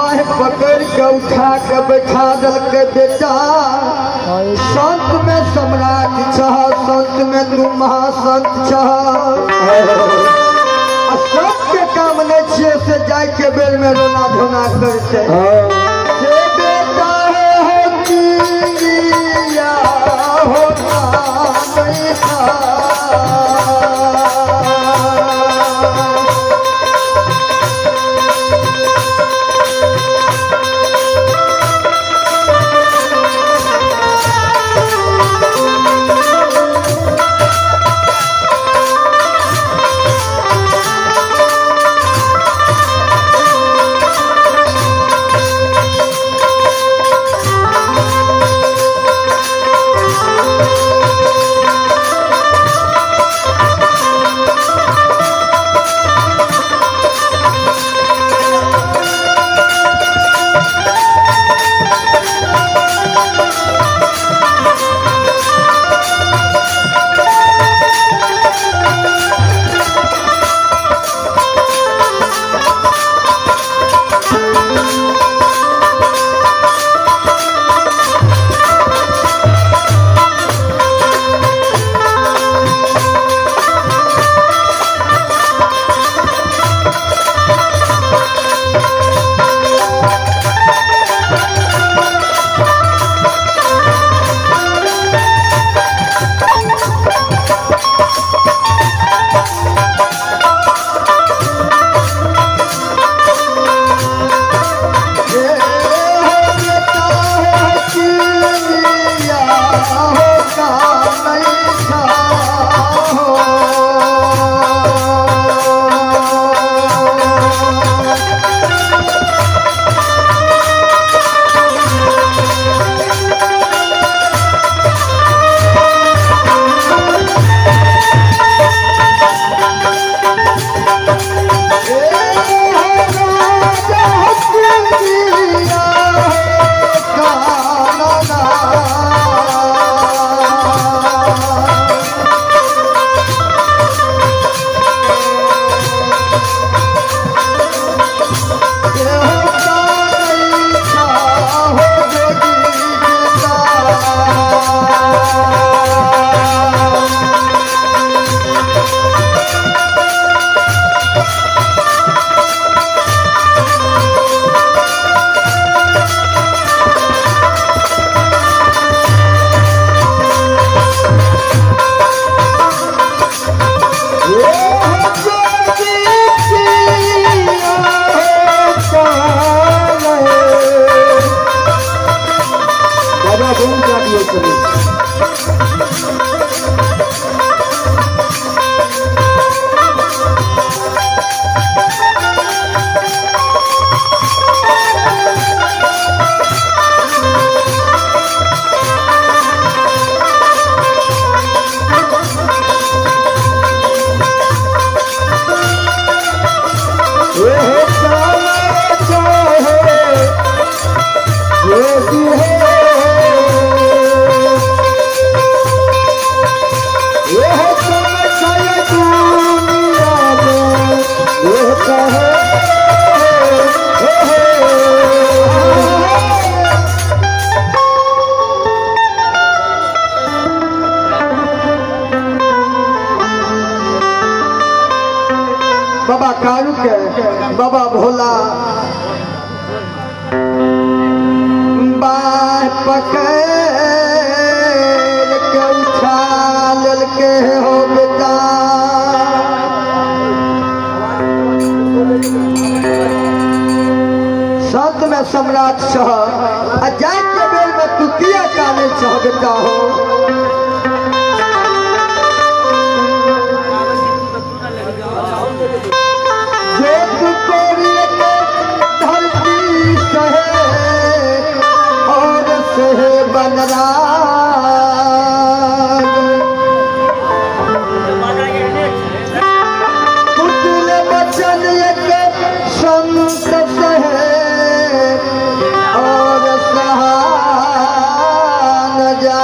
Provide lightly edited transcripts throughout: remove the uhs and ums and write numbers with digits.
बाह पकड़ के उठा के बैठा दल के बेटा संत में सम्राट छह संत में तू महासंत छह संत के काम नहीं छे से जाय के बेर में रोना धोना करते से बेटा है चिड़िया होता नहीं था बाबा कालू के बाबा भोला बाह पकड़ के उठा लेल के हो बेटा संत में सम्राट छह जाय के बेर में तू किया काने छह बेटा हो पुतले बचन एक संत और सहा न जा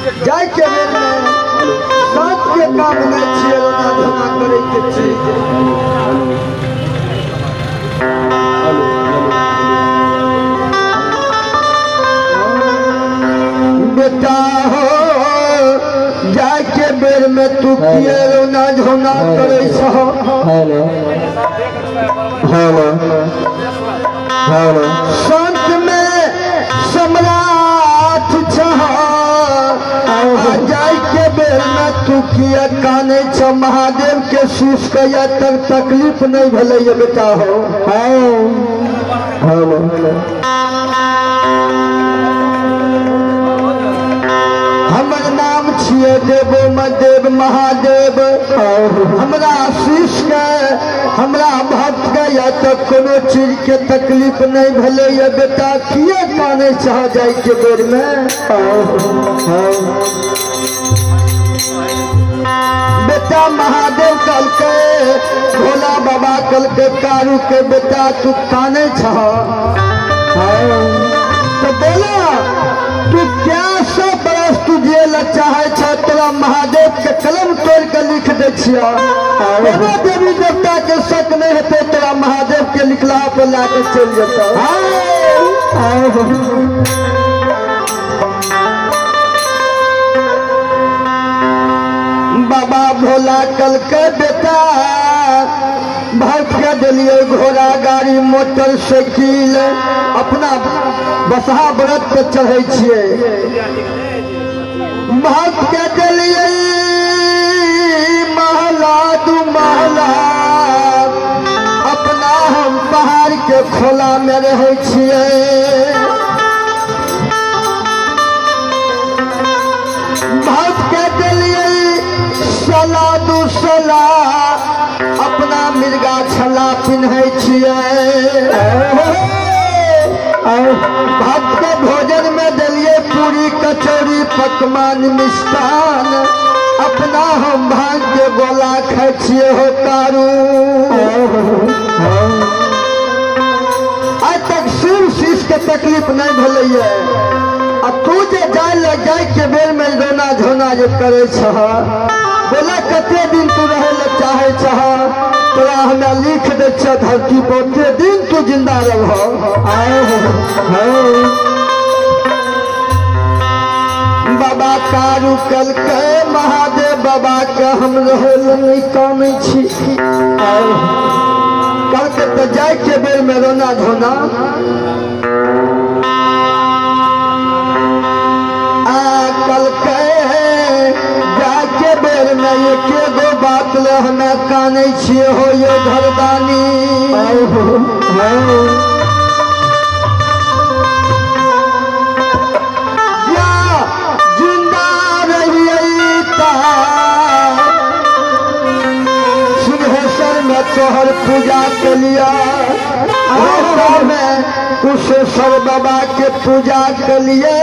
जाय के बेर में साथ के काम नहीं छिए रोना धोना करे के चीज बेटा हो जाय के बेर में तू किए रोना धोना करे छहो संत में सम्राट छहो जाय के बेर में तू किए काने छ महादेव के शीश के या तक तकलीफ नहीं भले बेटा हो हमर नाम छिए देवो मदेव महादेव हमरा आशीष के हमरा भक्त के या तो कोनो चीज के तकलीफ नहीं भले ये बेटा किए काने चाह जाए के बेर में बेटा महादेव कल के भोला बाबा कल के कारू के बेटा तू काने चाह तो बोला तू क्या सब बरस तू जेल चाहे छ तोरा महादेव के कलम तोड़ के लिख दे छिया देवी देवता के शक नहीं होते तोरा महादेव के लिखला पे लाके चल जाता बाबा भोला कल के बेटा भक्त के दिलिए घोड़ा गाड़ी मोटरसाइकिल अपना बसहा व्रत पे चढ़े छिए भक्त के दिलिए महला दू महला अपना हम पहाड़ के खोला में रहे छिए भक्त के दिलिए सला दू सला अपना मिर्गा छला पिन्हे छिए भक्त के भोजन में दिलिए पूरी कचौड़ी पकवान मिष्ठान अपना हम भांग के गोला खाए छिए हो तारू आज तक शिव शीश के तकलीफ नहीं भले तू जे जाए लग जाए के बेर में रोना झोना जे करे छह बोला कते दिन तू रहे ल चाहे छह तोरा हमें लिख दे छ धरती पर ओते दिन तू जिंदा रहो बाबा कारू कल के महादेव बाबा के हम रहे नहीं कामे छी कल के तो जाए के बेर में रोना धोना कल के जाके बेर में एके गो बात ले हमें काने छिए हो ये घरदानी या जिंदा रहिए सिंहेश्वर में तोहर पूजा के लिया में कुशेश्वर बाबा के पूजा के लिए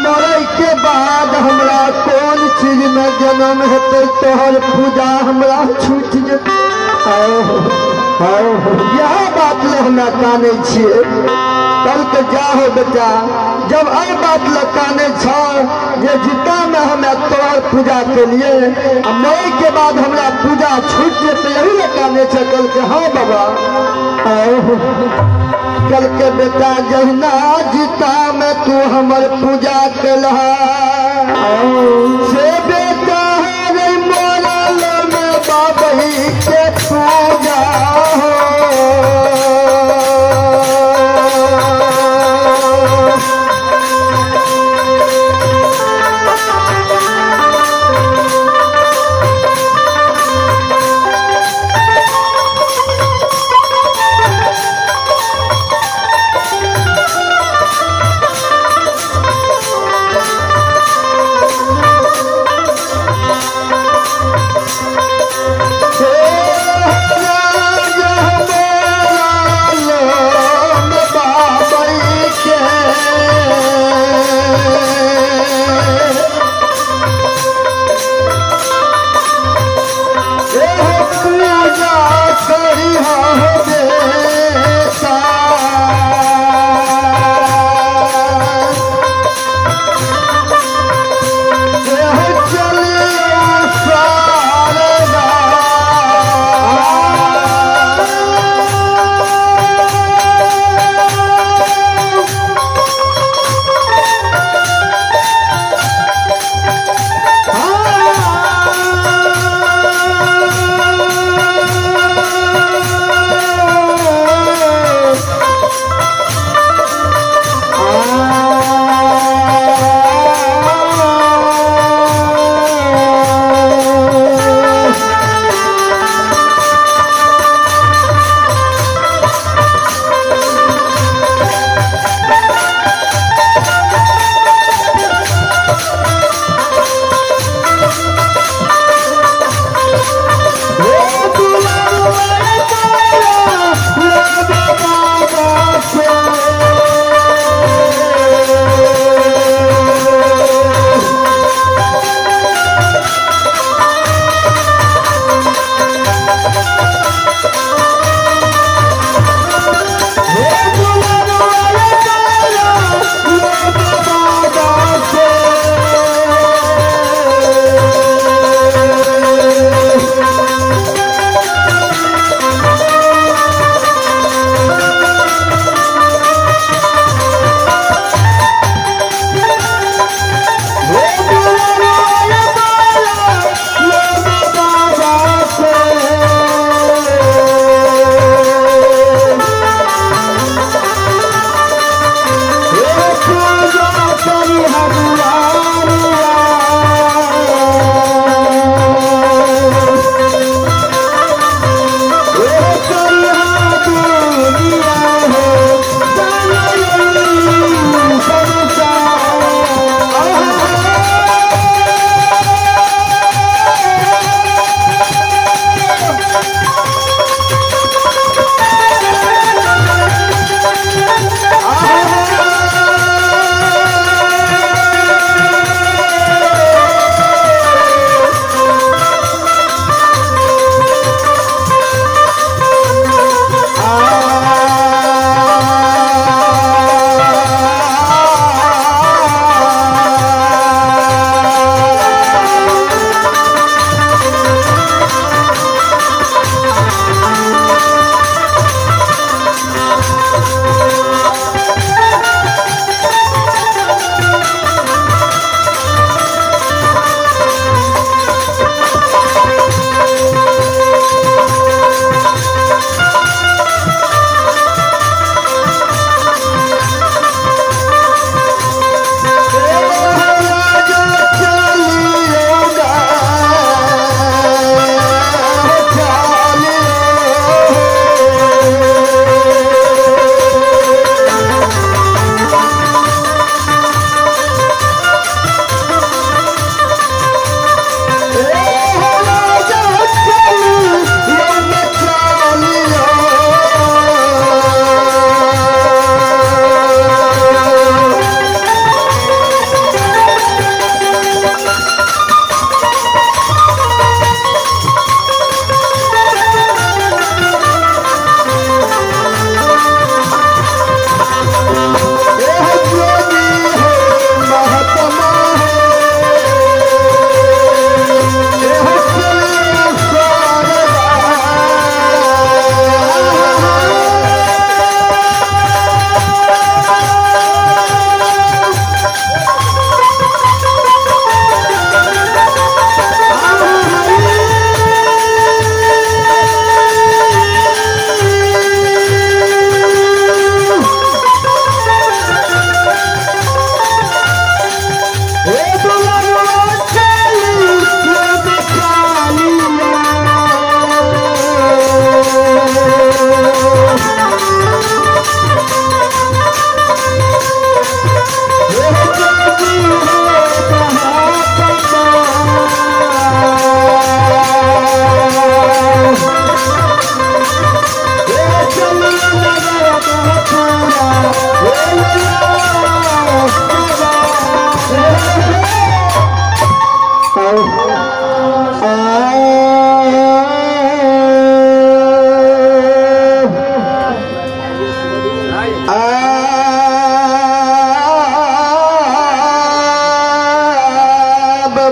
मरे के बाद हमरा कौन चीज में जन्म हेतै तोहर पूजा हमरा छूट जेतै यह बात ले हमें काने छिए कल के जाहो बेटा जब आई बात ले काने छ जे जीता में हमें तोहर पूजा के लिए मरे के बाद हमरा पूजा छूट जेतै यही ले काने छ कल के हाँ बाबा कल के बेटा जहिना जीता में तू हमर पूजा कलहा से बेटा है मोरल में बाबही के पूजा हो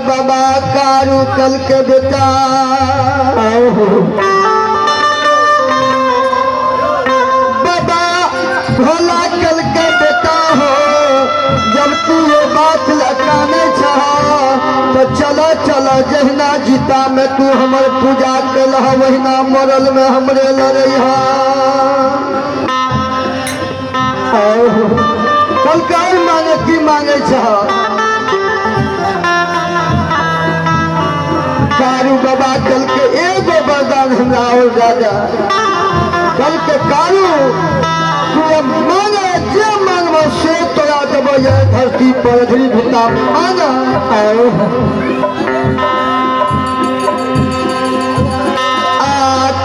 बाबा कारू कल के बेटा बाबा भोला कल के बेटा हो जब तू ये बात लकाने चाह तो चला चला जहना जीता में तू हमर पूजा कल वहीना मरल में हमरे लड़ैहा कल का मांगे की मांगे चाह कारू बाबा कल के एगो वरदान हमरा और राजा कल के कारू तू मांगे जे मांगबो से तोरा देबो ये धरती पर धरी भिता मांगा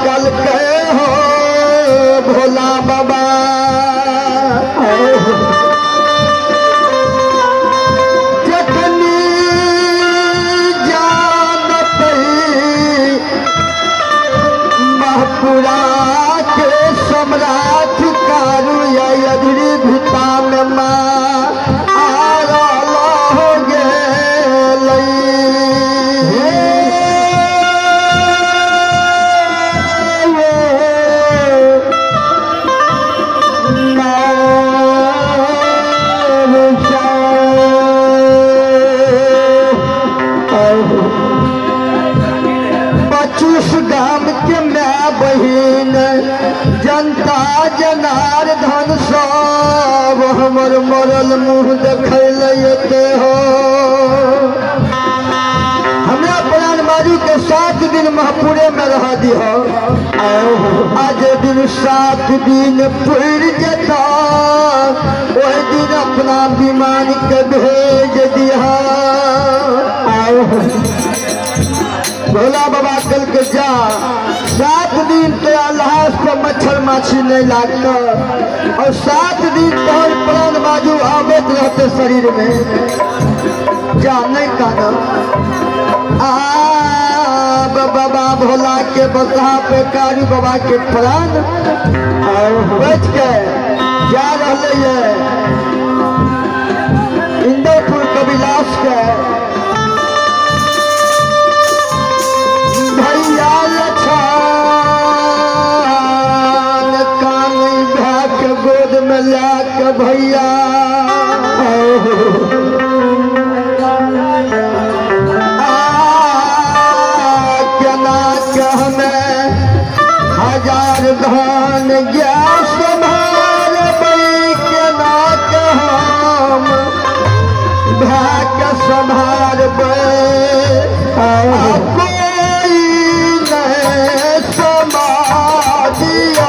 कल के हो भोला बाबा महपुरा के सम्राट कारू अधरी भिता में माँ हो गाम के मैं बहिन जनता जनार्दन सब हमर मरल मुँह देखते हो हमरा प्राण बाजू के 7 दिन महपुरे में रह दिहो आज दिन 7 दिन पुर जता वही दिन अपना विमान के भेज दिया भोला बाबा कल के जा 7 दिन तो अल्लाह पर मच्छर माछी नहीं लागता और 7 दिन तोहर प्राण बाजू आबत रहते शरीर में जा नहीं काना बाबा भोला के बसहा पे कारू बाबा के प्राण बच के जा रहे है इंदरपुर कबिलास के भैया लछान कानी भा के गोद में ला के भैया केना के हमें 1000 धान गैस संभार केना के हम भा के संभार समाधिया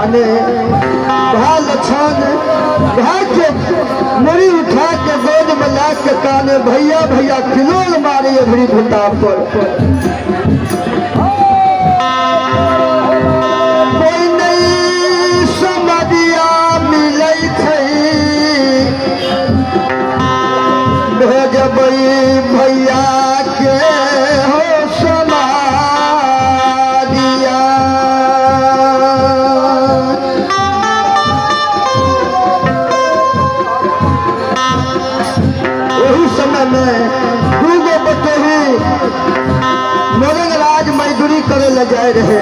काने भा लछन भा के मुड़ी उठा के गोद में ला के काने भैया भैया किलोल मारे अभरी भूता पर कोई नहीं समझिया मिले थे भेजबई भैया के हो समादिया वही समय में दूगो बटोही मोरंगराज मजदूरी करे ले जाए रहे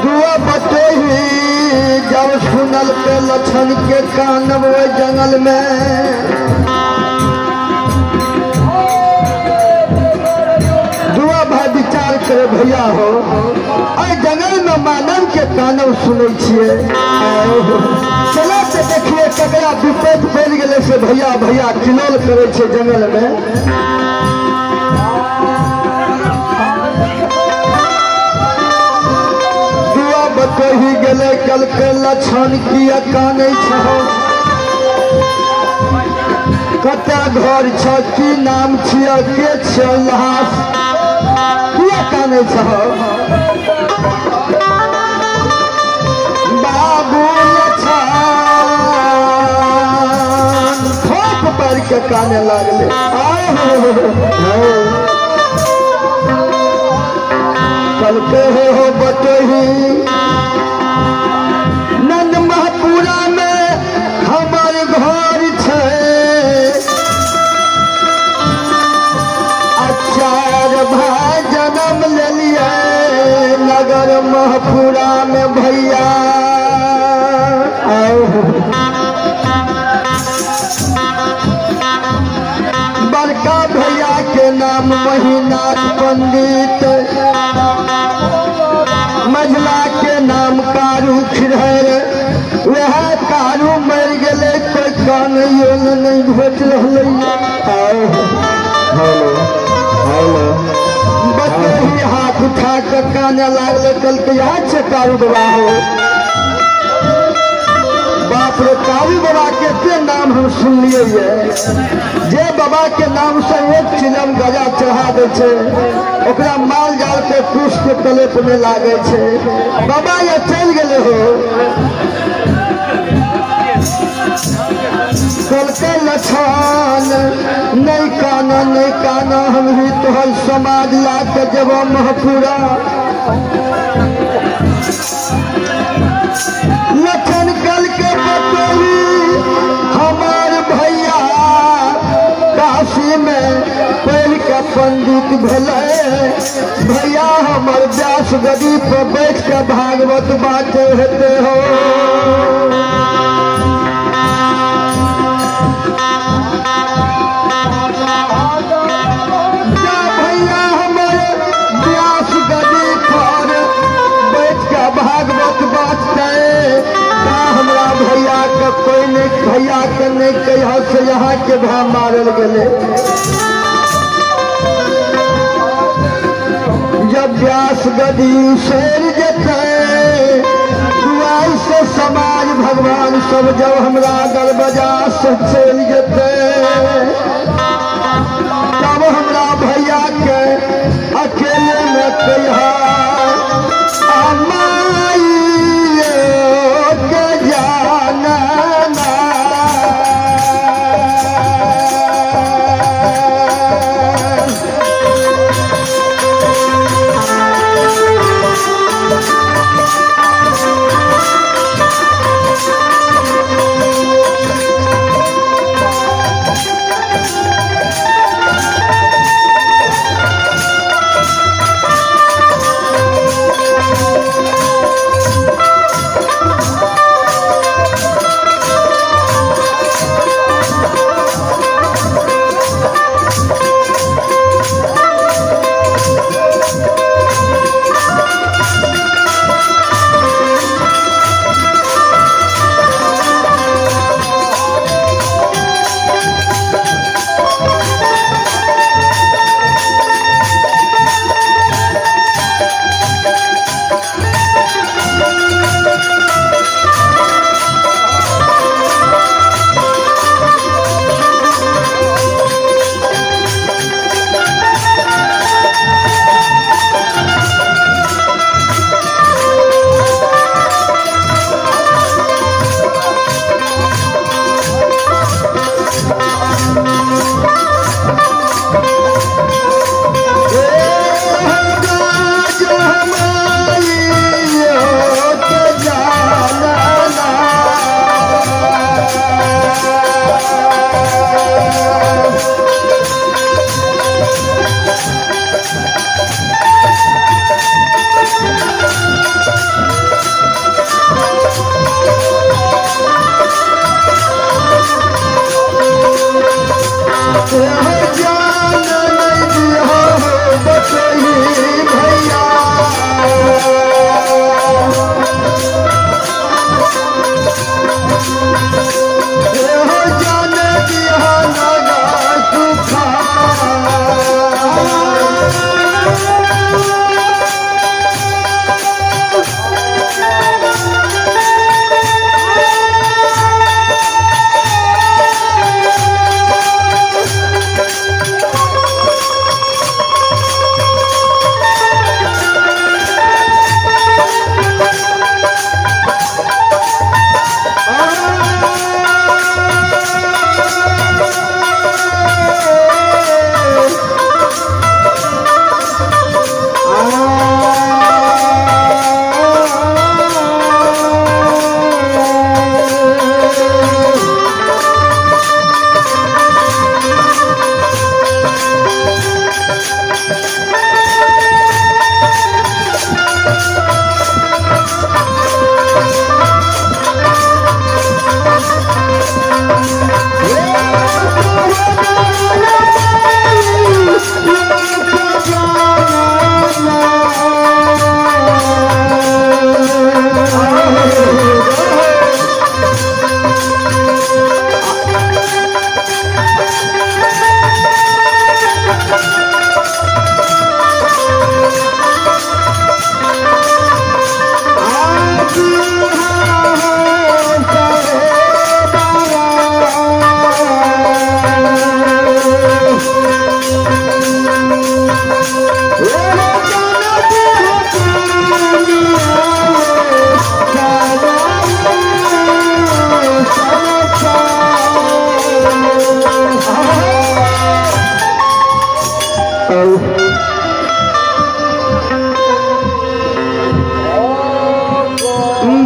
दुआ बटोही जब सुनल पे लछन के कान वो जंगल में दुआ भाई विचार करे भैया हो आई जंगल में मानव के कानव सुनै छिए चला से देखिए ककरा विपद पड़ गए से भैया भैया किलोल करे छे जंगल में बतही गले कल के लछन किया काने छहो कता घर छ की नाम छिया के छलास किया काने छहो बाबू लछन ठोक पर के काने लागले कल के हो बतही नंद महपुरा में हमारे घर छे अचार भाई जन्म ले लिए नगर महपुरा में भैया बड़का भैया के नाम महीनाथ पंडित मझला के नाम कारू खिरहर वह कारू मर गए कोई कान नहीं भेट रही बतही हाथ उठा के काने लागले कल के यहाँ से कारू बाबा हो बाप रे कारू बाबा के नाम हम सुन लिए जे बाबा के नाम से एक चिलम गजा चढ़ा दे छे ओकरा माल जाल के कुश के तले पे लागे छे बाबा ये चल गए हो कल के लछन नहीं काना हम ही तोहर समाज ला के जब महपुरा लछन कल के बतोही हमार भैया काशी में पैर के पंडित भेले भैया हमर व्यास गदी पर बैठ के भागवत बाते हेते हो भैया हमर व्यास गदी पर बैठ के भागवत बाते हमरा भैया के कोई नहीं भैया के नहीं कह से यहाँ के भा मारल गए जब व्यास गदी शेर जते दुआई से समाज भगवान सब जब हमरा दरवाजा से चल जते तब हमरा भैया के अकेले में कहा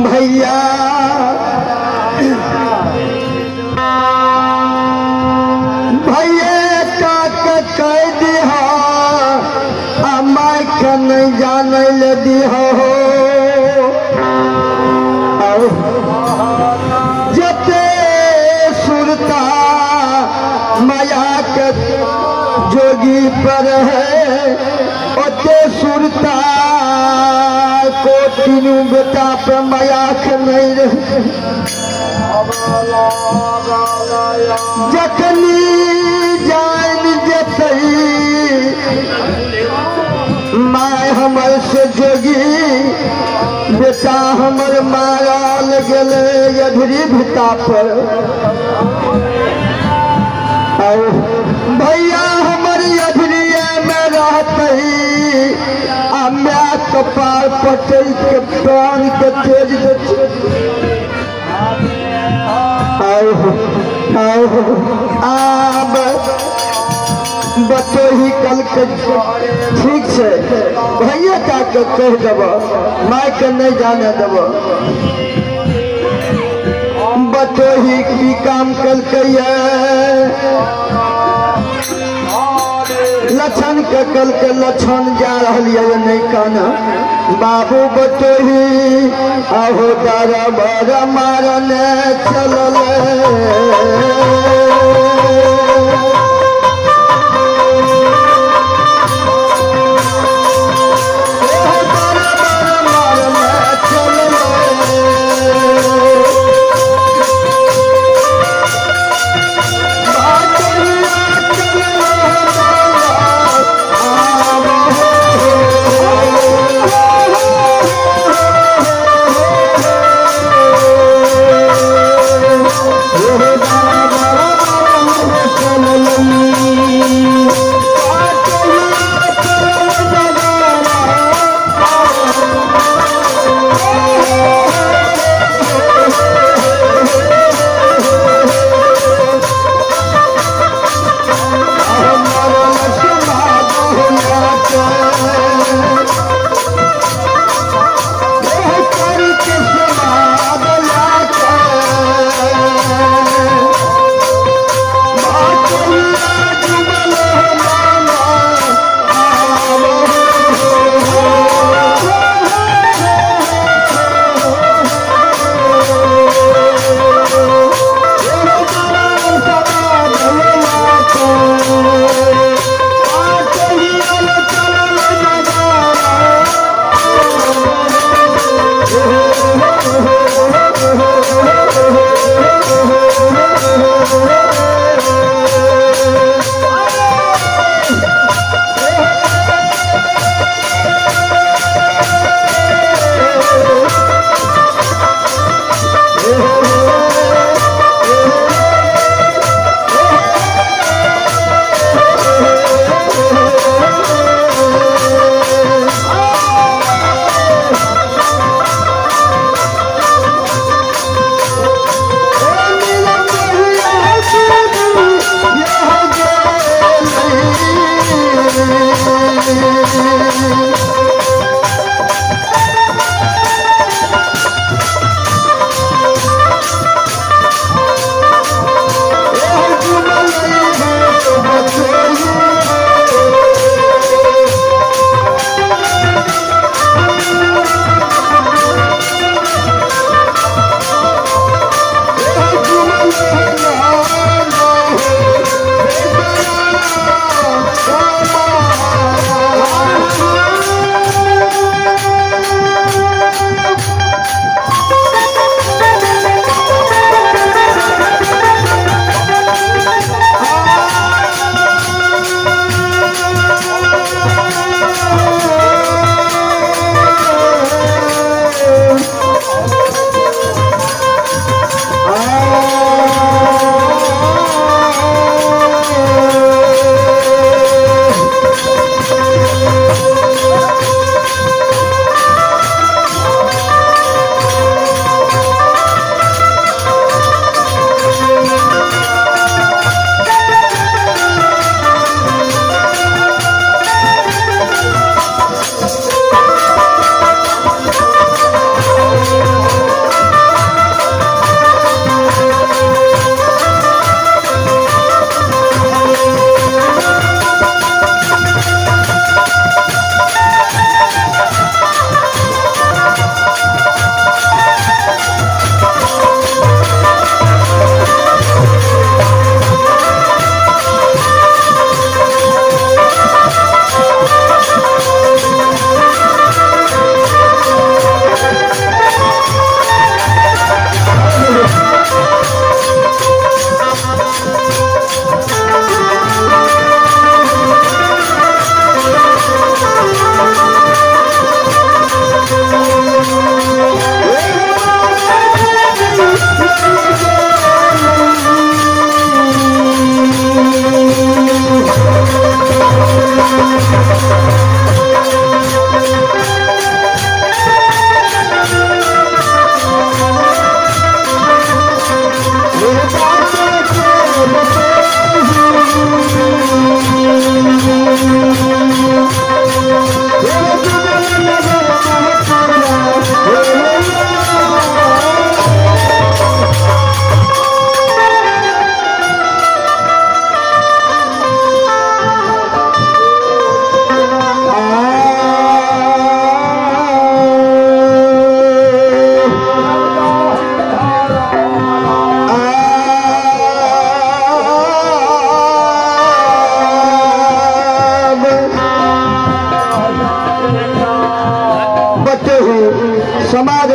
भैया भैया का कह दिहा माई के नहीं जाने ले दिहा जते सुरता माया के जोगी पर है ओते सुरता को तीनों बेटा पे माया के नहीं रहे जखनी जान जतई माय हमर से जोगी बेटा हमर मारल गेले अधूरी भिता पर भैया हमर अधूरिया में रहते मैं कपार पटल के प्राण के तेज आब बतोही कल के ठीक से भैया का के कह देव माय के नहीं जाने देव बतोही की काम कल के लक्षण के कल के लक्षण जा रही नहीं काना बाबू बतोही आहो दारा बारा मारने चलल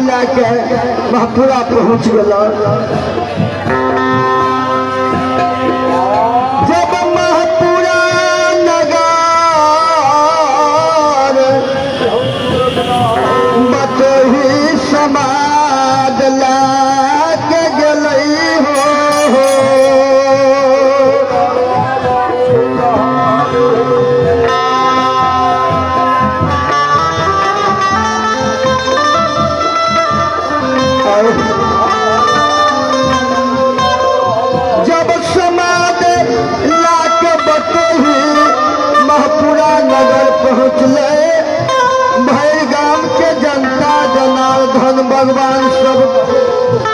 लेके महपुरा पहुँच गया। जब महपुरा नगर बतही समाज लाके गई हो। जब समाज लाके बतही महपुरा नगर पहुँचले, भैर गांव के जनता जनार्दन भगवान सब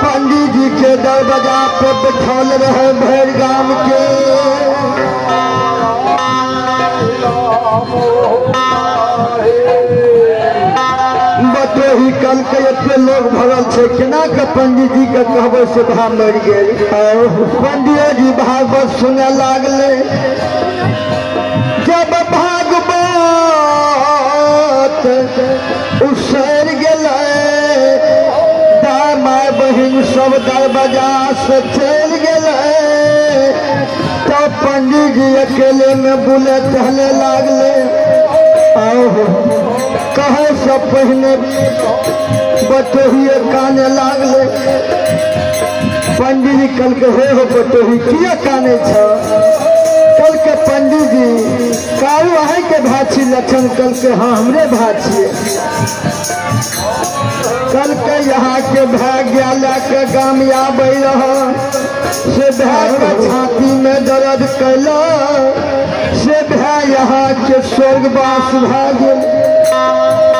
पंडित जी के दरवाजा पे बैठल रहे। भैर गांव के बतही कल के एते लोग भरल छे, केना के पंडित जी के कहबे से भा मर गेल। पंडित जी भागवत सुने लागले। जब भागवत उसर गेले, दामाय बहिन सब दरवाजा से चल गेले, तो पंडित जी अकेले में बुले टहले लागले। कहे सब पहले बटोहिए काने लागले। पंडित जी कल के हो बटोही किया काने छ? कल के पंडित जी कारू आहे के भाछी लक्षण, कल के हाँ हमरे भाछी। कल के यहाँ के भाग्य लेके गाम आब रहा, से भाई के छाती में दर्द कैला, से भाई यहाँ के स्वर्गवास भा गेल।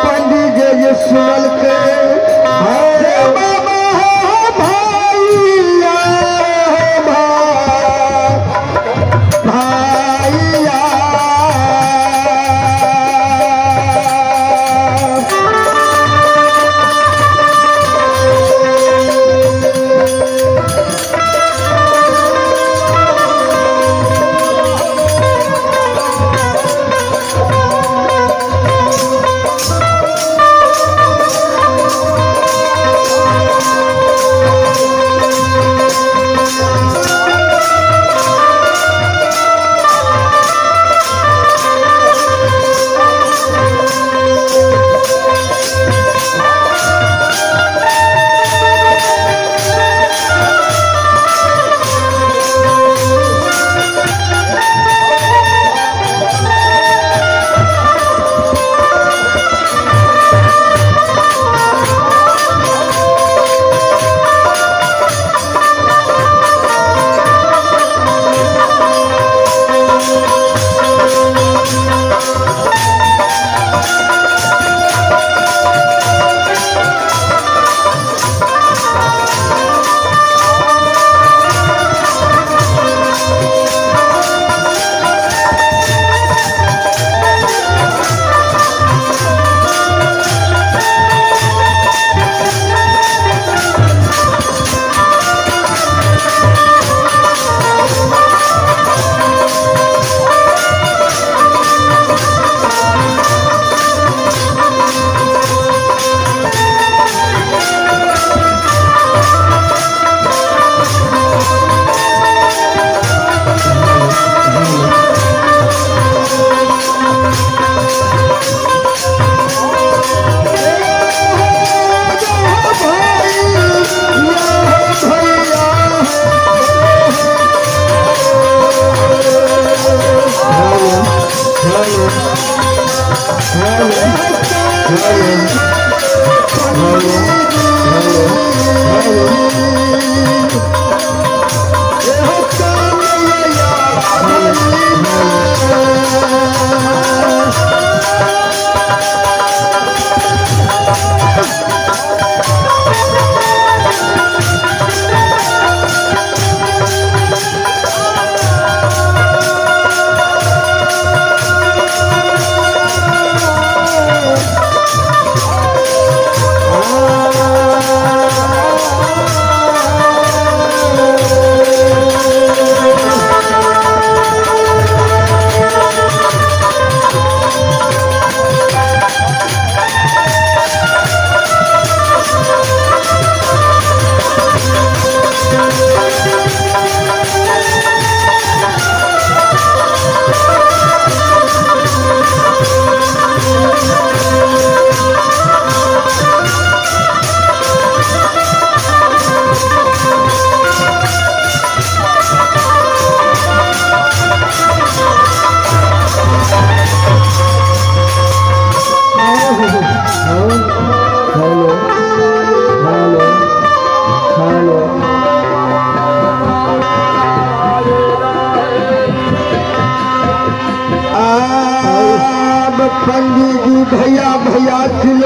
पंडित जी ये सुनल के बाबा हो भैया भैया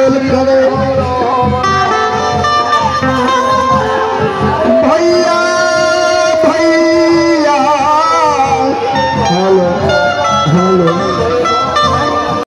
खेल करे